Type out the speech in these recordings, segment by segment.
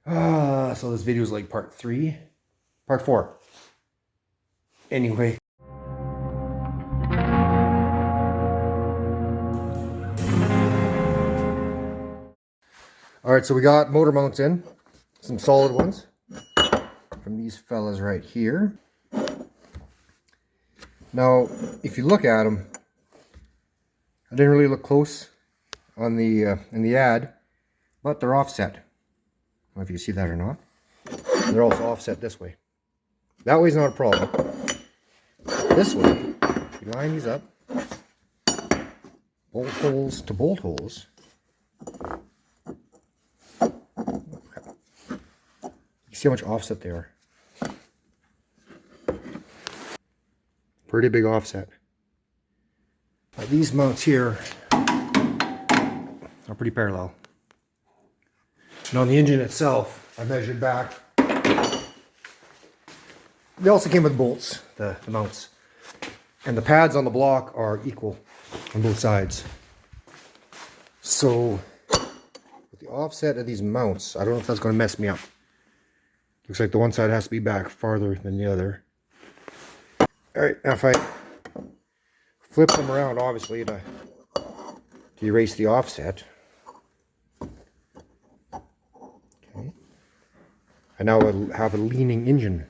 So this video is like part 3, part 4. Anyway. Alright, so we got motor mounts in. Some solid ones. From these fellas right here. Now, if you look at them, I didn't really look close on the in the ad, but they're offset. I don't know if you see that or not. They're also offset this way. That way's not a problem. This way, if you line these up, bolt holes to bolt holes. You see how much offset they are. Pretty big offset. Now these mounts here are pretty parallel. And on the engine itself, I measured back. They also came with bolts, the mounts. And the pads on the block are equal on both sides. So, with the offset of these mounts, I don't know if that's going to mess me up. Looks like the one side has to be back farther than the other. Alright, now if I flip them around, obviously, to erase the offset. Okay. I now have a leaning engine.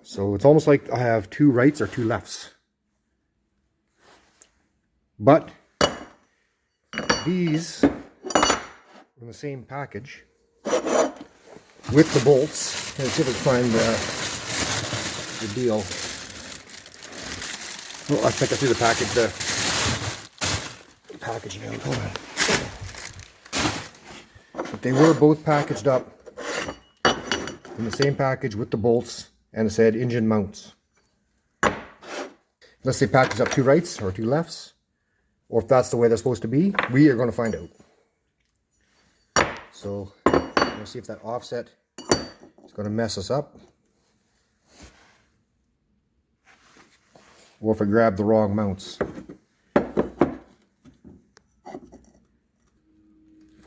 So it's almost like I have two rights or two lefts. But these in the same package with the bolts. Let's see if I can find the deal. Oh, I think I threw the package, the packaging out. Hold on. But they were both packaged up in the same package with the bolts, and it said engine mounts. Unless they packaged up two rights or two lefts, or if that's the way they're supposed to be, we are going to find out. So, let's see if that offset is going to mess us up. Or if I grab the wrong mounts.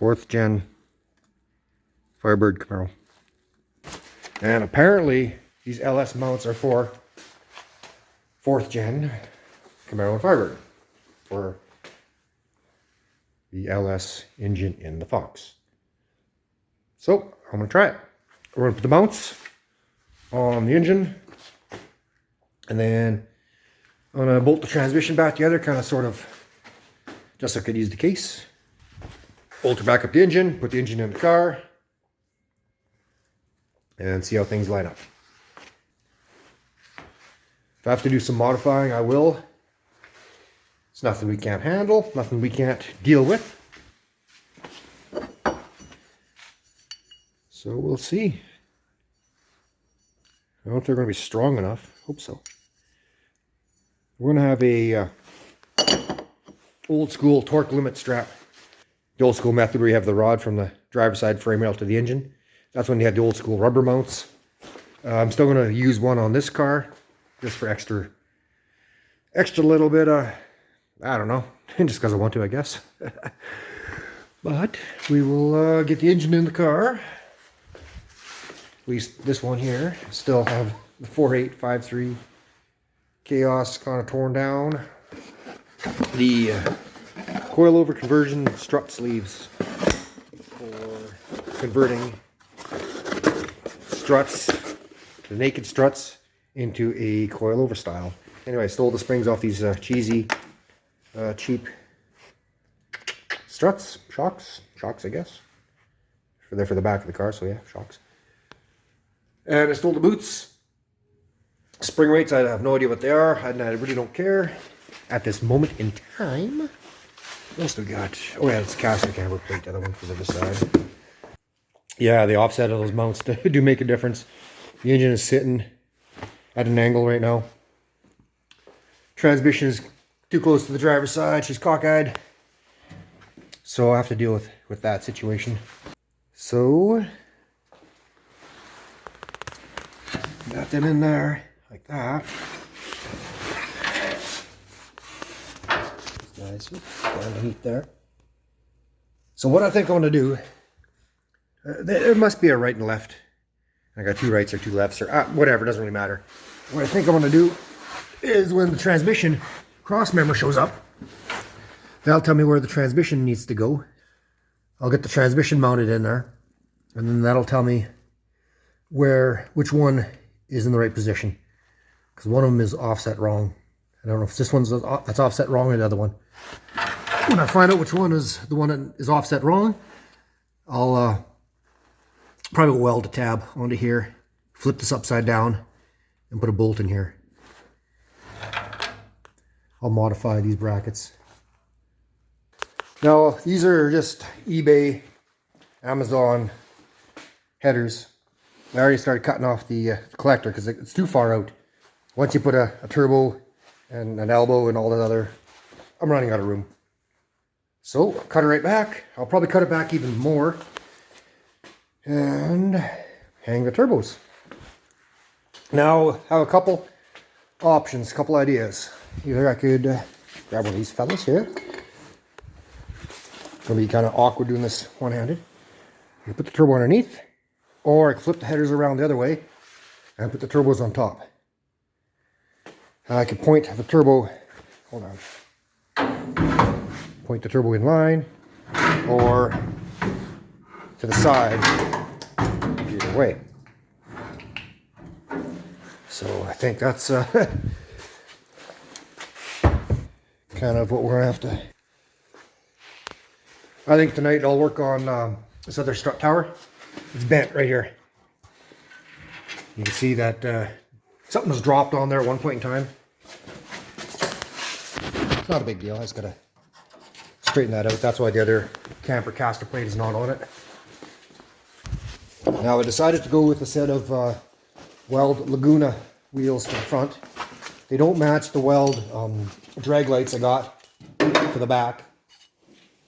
4th gen Firebird Camaro. And apparently these LS mounts are for 4th gen Camaro and Firebird. For the LS engine in the Fox. So, I'm going to try it. We're going to put the mounts on the engine. And then I'm going to bolt the transmission back together, kind of sort of, just so I could use the case. Bolt her back up the engine, put the engine in the car. And see how things line up. If I have to do some modifying, I will. It's nothing we can't handle, nothing we can't deal with. So we'll see. I don't know if they're going to be strong enough. Hope so. We're going to have a old school torque limit strap. The old school method where you have the rod from the driver's side frame rail to the engine. That's when you had the old school rubber mounts. I'm still going to use one on this car, just for extra little bit of, I don't know, just because I want to, I guess. But we will get the engine in the car. At least this one here. Still have the 4853 Chaos kind of torn down. The coilover conversion strut sleeves for converting struts, the naked struts, into a coilover style. Anyway, I stole the springs off these cheesy, cheap struts, shocks, I guess. They're for the back of the car, so yeah, shocks. And I stole the boots. Spring rates, I have no idea what they are, and I really don't care at this moment in time. What else do we got? Oh yeah, it's casting camber plate, the other one for the other side. Yeah, the offset of those mounts do make a difference. The engine is sitting at an angle right now. Transmission is too close to the driver's side. She's cockeyed. So I have to deal with that situation. So, got them in there like that. Nice. Underneath there. So what I think I'm going to do, there must be a right and left. I got two rights or two lefts or whatever, doesn't really matter. What I think I'm going to do is when the transmission cross member shows up, that'll tell me where the transmission needs to go. I'll get the transmission mounted in there, and then that'll tell me which one is in the right position, because one of them is offset wrong. I don't know if this one's that's offset wrong or the other one. When I find out which one is the one that is offset wrong, I'll probably weld a tab onto here, flip this upside down, and put a bolt in here. I'll modify these brackets. Now, these are just eBay, Amazon headers. I already started cutting off the collector because it's too far out. Once you put a turbo and an elbow and all that other, I'm running out of room. So, cut it right back. I'll probably cut it back even more. And hang the turbos. Now, I have a couple options, couple ideas. Either I could grab one of these fellas here. It's going to be kind of awkward doing this one-handed. You put the turbo underneath, or I can flip the headers around the other way and put the turbos on top. I could point the turbo, hold on, point the turbo in line, or to the side, either way. So I think that's kind of what we're going to have to... I think tonight I'll work on this other strut tower. It's bent right here. You can see that something was dropped on there at one point in time. It's not a big deal. I just got to straighten that out. That's why the other camper caster plate is not on it. Now I decided to go with a set of Weld Laguna wheels for the front. They don't match the Weld drag lights I got for the back.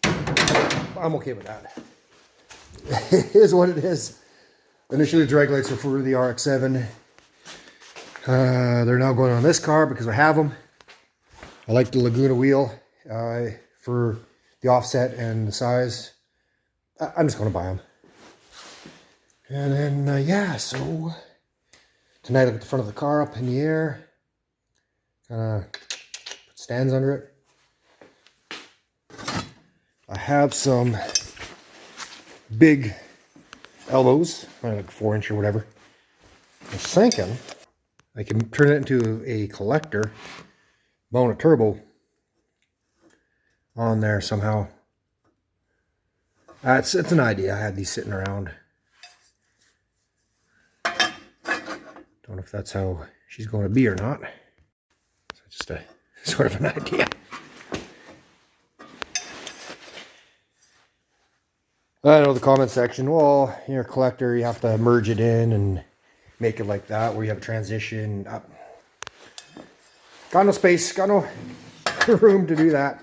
I'm okay with that. It is what it is. Initially, the drag lights were for the RX-7. They're now going on this car because I have them. I like the Laguna wheel for the offset and the size. I'm just going to buy them. And then, yeah, so tonight I'll get the front of the car up in the air. Put stands under it. I have some big elbows, like 4-inch or whatever. I was thinking I can turn it into a collector, mount a turbo on there somehow. It's an idea. I had these sitting around. Don't know if that's how she's going to be or not. So just a sort of an idea. I know the comment section, well, you're a collector, you have to merge it in and make it like that, where you have a transition. Got no space, got no room to do that.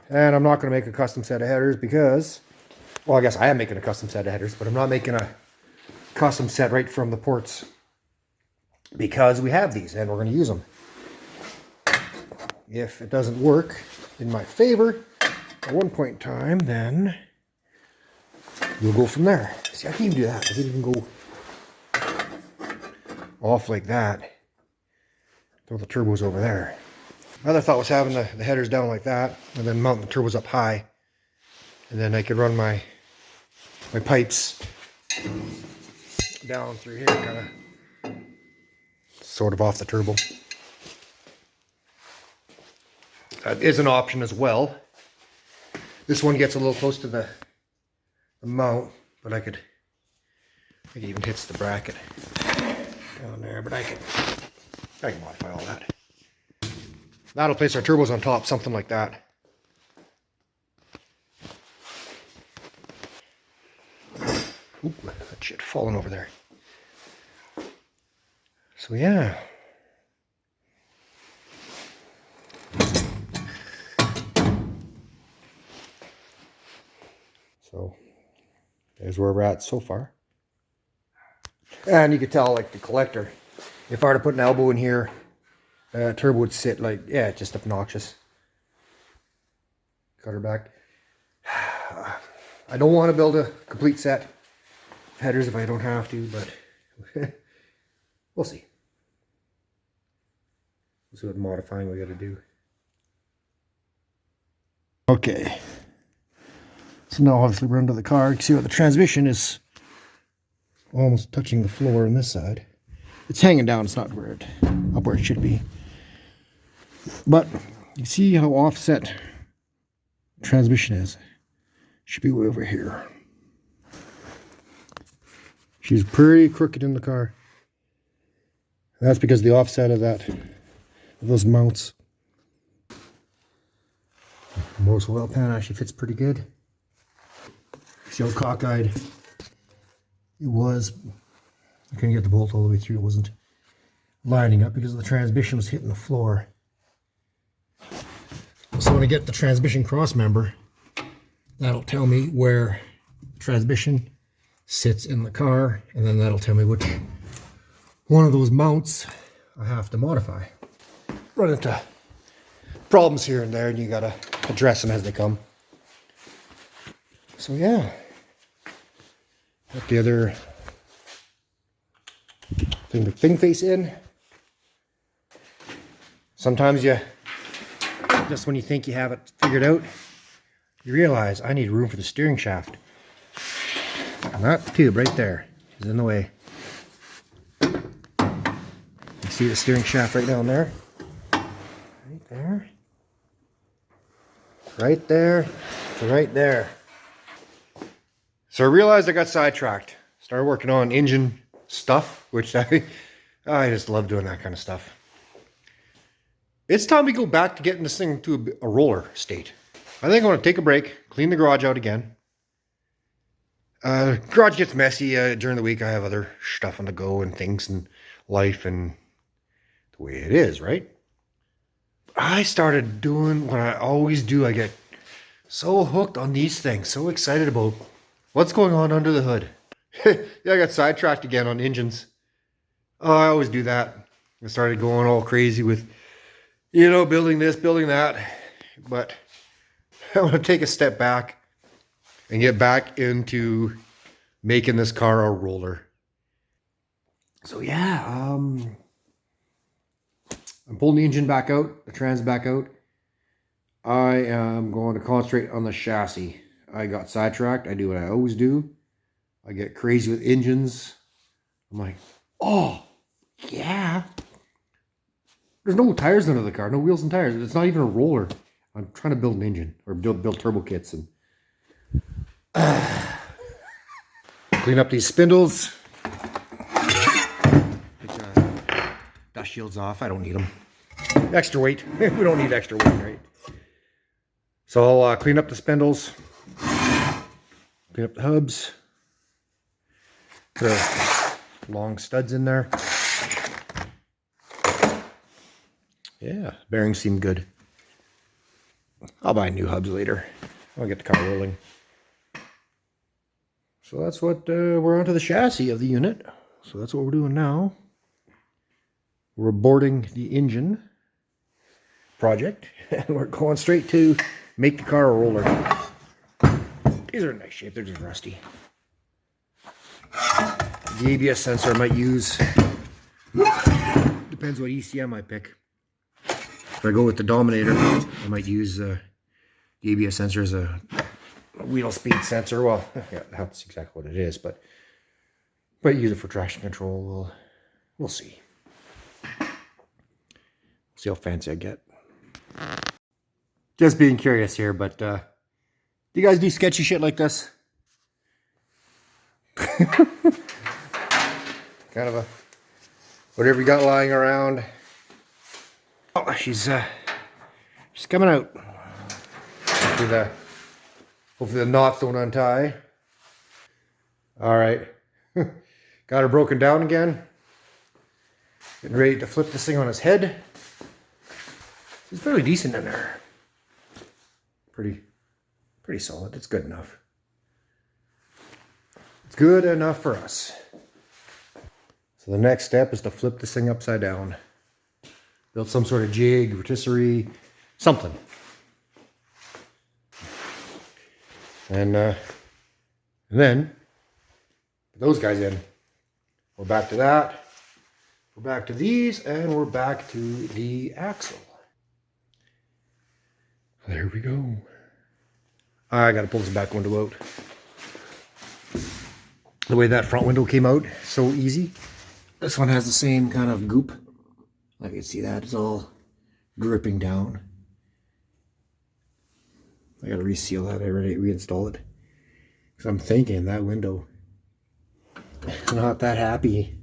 And I'm not going to make a custom set of headers because, well, I guess I am making a custom set of headers, but I'm not making a custom set right from the ports because we have these and we're going to use them. If it doesn't work in my favor at one point in time, then we'll go from there. See, I can even do that. I can even go off like that. Throw the turbos over there. My other thought was having the headers down like that and then mounting the turbos up high. And then I could run my pipes down through here, kind of sort of off the turbo. That is an option as well. This one gets a little close to the mount, but I could even hits the bracket down there, but I can modify all that. That'll place our turbos on top, something like that. Oop, that shit falling over there. So yeah. So there's where we're at so far. And you could tell, like, the collector, if I were to put an elbow in here, turbo would sit like, yeah, just obnoxious. Cut her back. I don't want to build a complete set of headers if I don't have to, but we'll see. We'll see what modifying we got to do. Okay. So now obviously we're under the car. You can see what the transmission is almost touching the floor on this side. It's hanging down, it's not where up where it should be. But you see how offset the transmission is. Should be way over here. She's pretty crooked in the car. That's because the offset of those mounts. Most oil pan actually fits pretty good. See how cockeyed it was. I couldn't get the bolt all the way through. It wasn't lining up because the transmission was hitting the floor. So when I get the transmission cross member, that'll tell me where the transmission sits in the car, and then that'll tell me which one of those mounts I have to modify. Run into problems here and there, and you gotta address them as they come. So yeah, got the other thing face in. Sometimes just when you think you have it figured out, you realize I need room for the steering shaft. And that tube right there is in the way. You see the steering shaft right down there? Right there. Right there. Right there. So I realized I got sidetracked. Started working on engine stuff, which I just love doing that kind of stuff. It's time we go back to getting this thing to a roller state. I think I want to take a break, clean the garage out again. Garage gets messy during the week. I have other stuff on the go and things and life and the way it is, right? I started doing what I always do. I get so hooked on these things, so excited about what's going on under the hood. Yeah, I got sidetracked again on engines. Oh, I always do that. I started going all crazy with, building this, building that. But I want to take a step back and get back into making this car a roller. So yeah, I'm pulling the engine back out, the trans back out. I am going to concentrate on the chassis. I got sidetracked. I do what I always do. I get crazy with engines. I'm like, oh, yeah. There's no tires under the car, no wheels and tires. It's not even a roller. I'm trying to build an engine or build turbo kits and clean up these spindles. Take dust shields off. I don't need them. Extra weight. We don't need extra weight, right? So I'll clean up the spindles, clean up the hubs, put long studs in there. Yeah, bearings seem good. I'll buy new hubs later. I'll get the car rolling. So that's what we're onto the chassis of the unit. So that's what we're doing now. We're boarding the engine project, and we're going straight to make the car a roller. These are in nice shape. They're just rusty. The ABS sensor I might use. Depends what ECM I pick. If I go with the Dominator, I might use the ABS sensor as a wheel speed sensor. Well, yeah, that's exactly what it is, but use it for traction control. We'll see. See how fancy I get. Just being curious here, but do you guys do sketchy shit like this? Kind of a whatever you got lying around. Oh, she's coming out. Hopefully the knots don't untie. All right, got her broken down again. Getting ready to flip this thing on its head. It's fairly decent in there. Pretty solid. It's good enough. It's good enough for us. So the next step is to flip this thing upside down. Build some sort of jig, rotisserie, something. And And then, put those guys in. We're back to that. We're back to these, and we're back to the axle. There we go. I gotta pull this back window out. The way that front window came out, so easy. This one has the same kind of goop. I can see that, it's all dripping down. I gotta reseal that, I already reinstalled it. Because I'm thinking that window, not that happy.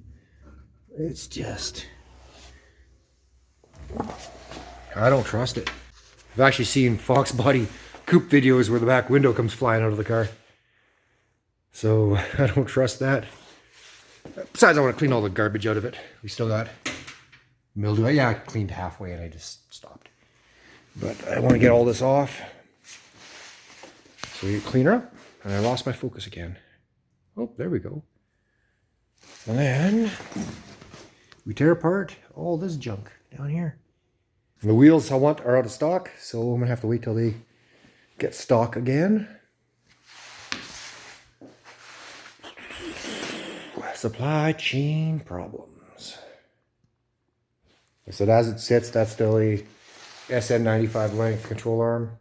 It's just, I don't trust it. I've actually seen Fox Body coupe videos where the back window comes flying out of the car. So I don't trust that. Besides, I want to clean all the garbage out of it. We still got mildew. Yeah, I cleaned halfway and I just stopped. But I want to get all this off. So we clean her up. And I lost my focus again. Oh, there we go. And then we tear apart all this junk down here. And the wheels I want are out of stock, so I'm gonna have to wait till they get stock again. Supply chain problems. I said as it sits, that's still a SN95 length control arm.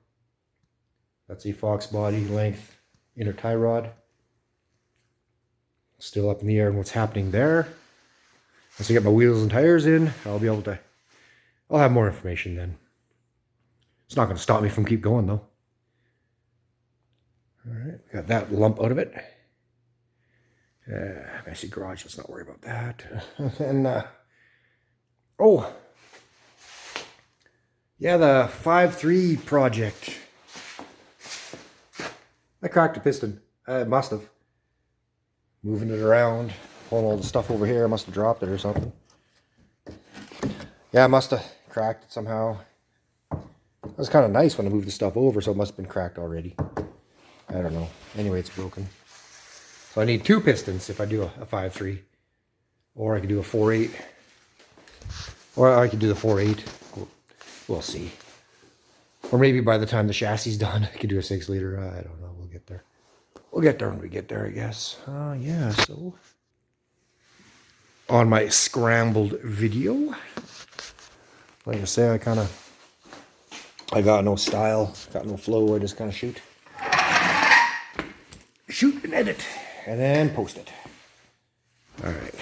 That's a Fox Body length inner tie rod. Still up in the air on what's happening there. Once I get my wheels and tires in, I'll be able to, I'll have more information then. It's not going to stop me from keep going though. Alright, got that lump out of it. Messy garage, let's not worry about that. And, oh, yeah, the 5.3 project. I cracked a piston. I must have. Moving it around, pulling all the stuff over here. I must have dropped it or something. Yeah, I must have cracked it somehow. It was kind of nice when I moved the stuff over, so it must have been cracked already. I don't know. Anyway, it's broken. So I need 2 pistons if I do a 5.3. Or I could do a 4.8. Or I could do the 4.8. We'll see. Or maybe by the time the chassis is done, I could do a 6-liter. I don't know. We'll get there. We'll get there when we get there, I guess. Yeah, so on my scrambled video, like I say, I got no style, got no flow. I just kind of shoot and edit, and then post it. All right.